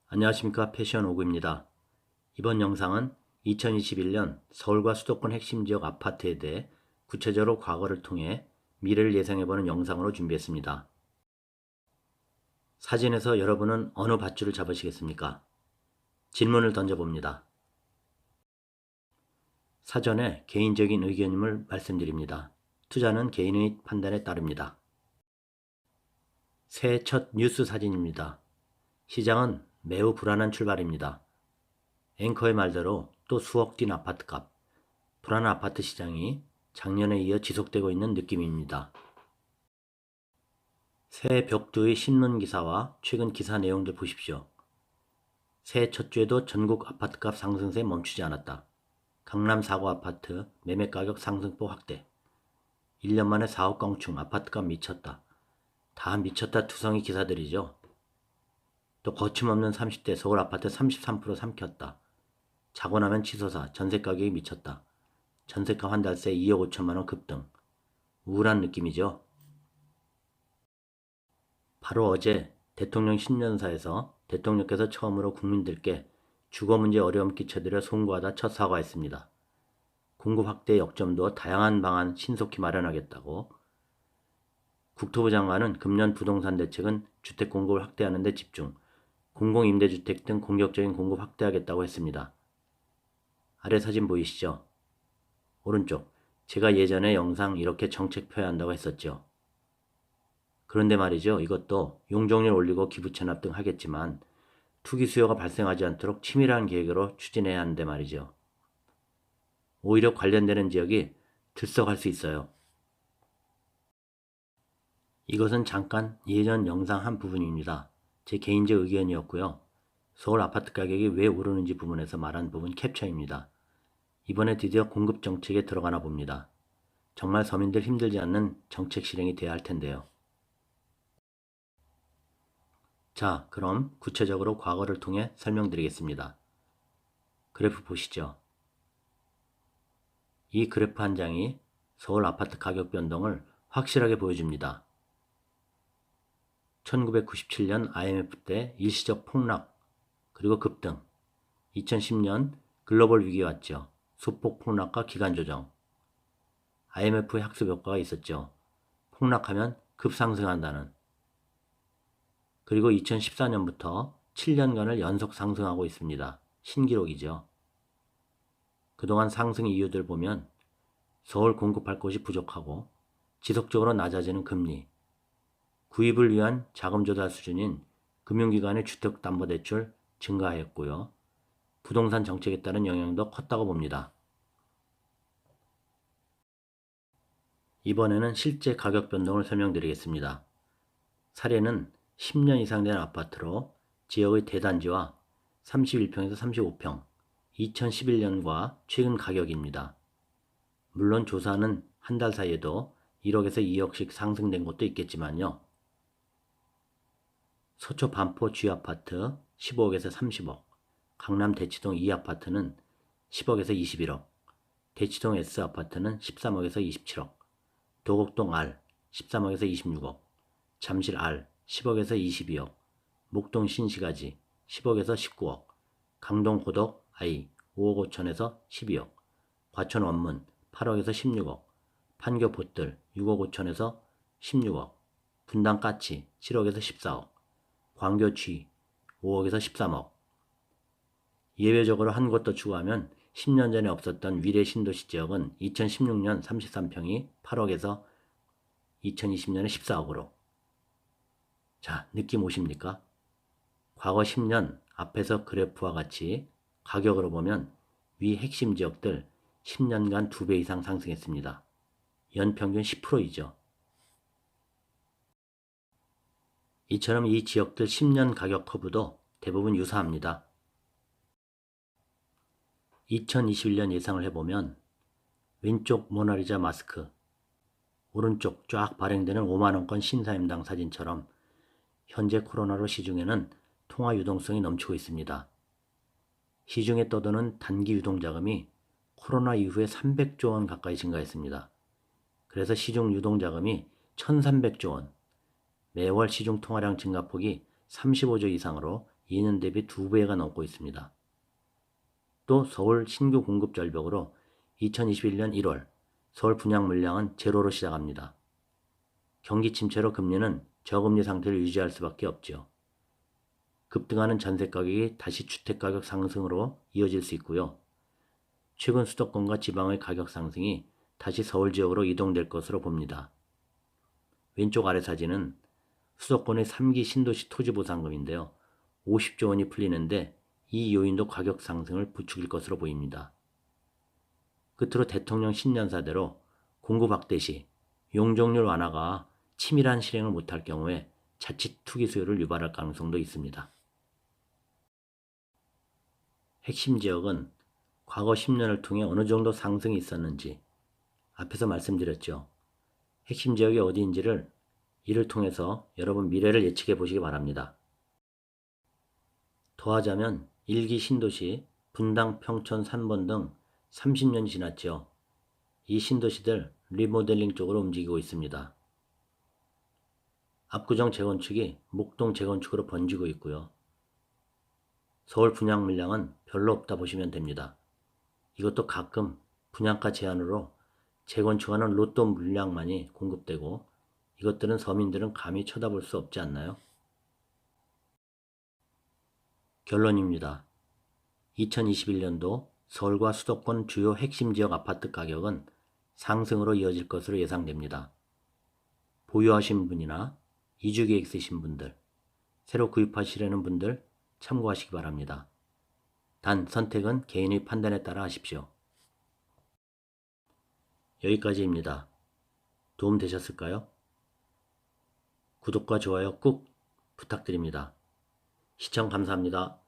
안녕하십니까, 패션 오구입니다. 이번 영상은 2021년 서울과 수도권 핵심 지역 아파트에 대해 구체적으로 과거를 통해 미래를 예상해보는 영상으로 준비했습니다. 사진에서 여러분은 어느 밧줄을 잡으시겠습니까? 질문을 던져봅니다. 사전에 개인적인 의견임을 말씀드립니다. 투자는 개인의 판단에 따릅니다. 새해 첫 뉴스 사진입니다. 시장은 매우 불안한 출발입니다. 앵커의 말대로 또 수억 뛴 아파트값, 불안한 아파트 시장이 작년에 이어 지속되고 있는 느낌입니다. 새해 벽두의 신문 기사와 최근 기사 내용들 보십시오. 새해 첫 주에도 전국 아파트값 상승세 멈추지 않았다. 강남 4구 아파트 매매가격 상승폭 확대. 1년 만에 4억 껑충 아파트값 미쳤다. 다 미쳤다 투성이 기사들이죠. 또 거침없는 30대 서울 아파트 33% 삼켰다. 자고 나면 치솟아 전세 가격이 미쳤다. 전세가 한 달새 2억 5천만 원 급등. 우울한 느낌이죠. 바로 어제 대통령 신년사에서 대통령께서 처음으로 국민들께 주거 문제 어려움 끼쳐드려 송구하다 첫 사과했습니다. 공급 확대 역점도 다양한 방안 신속히 마련하겠다고. 국토부 장관은 금년 부동산 대책은 주택 공급을 확대하는 데 집중, 공공임대주택 등 공격적인 공급 확대하겠다고 했습니다. 아래 사진 보이시죠? 오른쪽, 제가 예전에 영상 이렇게 정책 펴야 한다고 했었죠. 그런데 말이죠. 이것도 용적률 올리고 기부 체납 등 하겠지만 투기 수요가 발생하지 않도록 치밀한 계획으로 추진해야 하는데 말이죠. 오히려 관련되는 지역이 들썩할 수 있어요. 이것은 잠깐 예전 영상 한 부분입니다. 제 개인적 의견이었고요. 서울 아파트 가격이 왜 오르는지 부분에서 말한 부분 캡처입니다. 이번에 드디어 공급 정책에 들어가나 봅니다. 정말 서민들 힘들지 않는 정책 실행이 돼야 할 텐데요. 자, 그럼 구체적으로 과거를 통해 설명드리겠습니다. 그래프 보시죠. 이 그래프 한 장이 서울 아파트 가격 변동을 확실하게 보여줍니다. 1997년 IMF 때 일시적 폭락, 그리고 급등. 2010년 글로벌 위기 왔죠. 소폭 폭락과 기간 조정. IMF의 학습 효과가 있었죠. 폭락하면 급상승한다는. 그리고 2014년부터 7년간을 연속 상승하고 있습니다. 신기록이죠. 그동안 상승 이유들 보면 서울 공급할 곳이 부족하고 지속적으로 낮아지는 금리, 구입을 위한 자금 조달 수준인 금융기관의 주택담보대출 증가하였고요. 부동산 정책에 따른 영향도 컸다고 봅니다. 이번에는 실제 가격 변동을 설명드리겠습니다. 사례는 10년 이상 된 아파트로 지역의 대단지와 31평에서 35평, 2011년과 최근 가격입니다. 물론 조사는 한 달 사이에도 1억에서 2억씩 상승된 곳도 있겠지만요. 서초 반포 G아파트 15억에서 30억, 강남 대치동 E아파트는 10억에서 21억, 대치동 S아파트는 13억에서 27억, 도곡동 R 13억에서 26억, 잠실 R 10억에서 22억, 목동 신시가지 10억에서 19억, 강동 고덕 I 5억 5천에서 12억, 과천 원문 8억에서 16억, 판교 보뜰 6억 5천에서 16억, 분당 까치 7억에서 14억, 광교 G 5억에서 13억. 예외적으로 한 곳 더 추가하면 10년 전에 없었던 위례 신도시 지역은 2016년 33평이 8억에서 2020년에 14억으로. 자, 느낌 오십니까? 과거 10년 앞에서 그래프와 같이 가격으로 보면 위 핵심 지역들 10년간 2배 이상 상승했습니다. 연평균 10%이죠. 이처럼 이 지역들 10년 가격 커브도 대부분 유사합니다. 2021년 예상을 해보면 왼쪽 모나리자 마스크, 오른쪽 쫙 발행되는 5만원권 신사임당 사진처럼 현재 코로나로 시중에는 통화 유동성이 넘치고 있습니다. 시중에 떠도는 단기 유동자금이 코로나 이후에 300조 원 가까이 증가했습니다. 그래서 시중 유동자금이 1300조 원, 매월 시중 통화량 증가폭이 35조 이상으로 2년 대비 2배가 넘고 있습니다. 또 서울 신규 공급 절벽으로 2021년 1월 서울 분양 물량은 제로로 시작합니다. 경기 침체로 금리는 저금리 상태를 유지할 수밖에 없죠. 급등하는 전세 가격이 다시 주택 가격 상승으로 이어질 수 있고요. 최근 수도권과 지방의 가격 상승이 다시 서울 지역으로 이동될 것으로 봅니다. 왼쪽 아래 사진은 수도권의 3기 신도시 토지보상금인데요. 50조 원이 풀리는데 이 요인도 가격 상승을 부추길 것으로 보입니다. 끝으로 대통령 신년사대로 공급 확대 시 용적률 완화가 치밀한 실행을 못할 경우에 자칫 투기 수요를 유발할 가능성도 있습니다. 핵심 지역은 과거 10년을 통해 어느 정도 상승이 있었는지 앞에서 말씀드렸죠. 핵심 지역이 어디인지를 이를 통해서 여러분 미래를 예측해 보시기 바랍니다. 더하자면 1기 신도시, 분당, 평촌, 산본 등 30년이 지났죠. 이 신도시들 리모델링 쪽으로 움직이고 있습니다. 압구정 재건축이 목동 재건축으로 번지고 있고요. 서울 분양 물량은 별로 없다 보시면 됩니다. 이것도 가끔 분양가 제한으로 재건축하는 로또 물량만이 공급되고 이것들은 서민들은 감히 쳐다볼 수 없지 않나요? 결론입니다. 2021년도 서울과 수도권 주요 핵심 지역 아파트 가격은 상승으로 이어질 것으로 예상됩니다. 보유하신 분이나 이주 계획 있으신 분들, 새로 구입하시려는 분들 참고하시기 바랍니다. 단 선택은 개인의 판단에 따라 하십시오. 여기까지입니다. 도움 되셨을까요? 구독과 좋아요 꾹 부탁드립니다. 시청 감사합니다.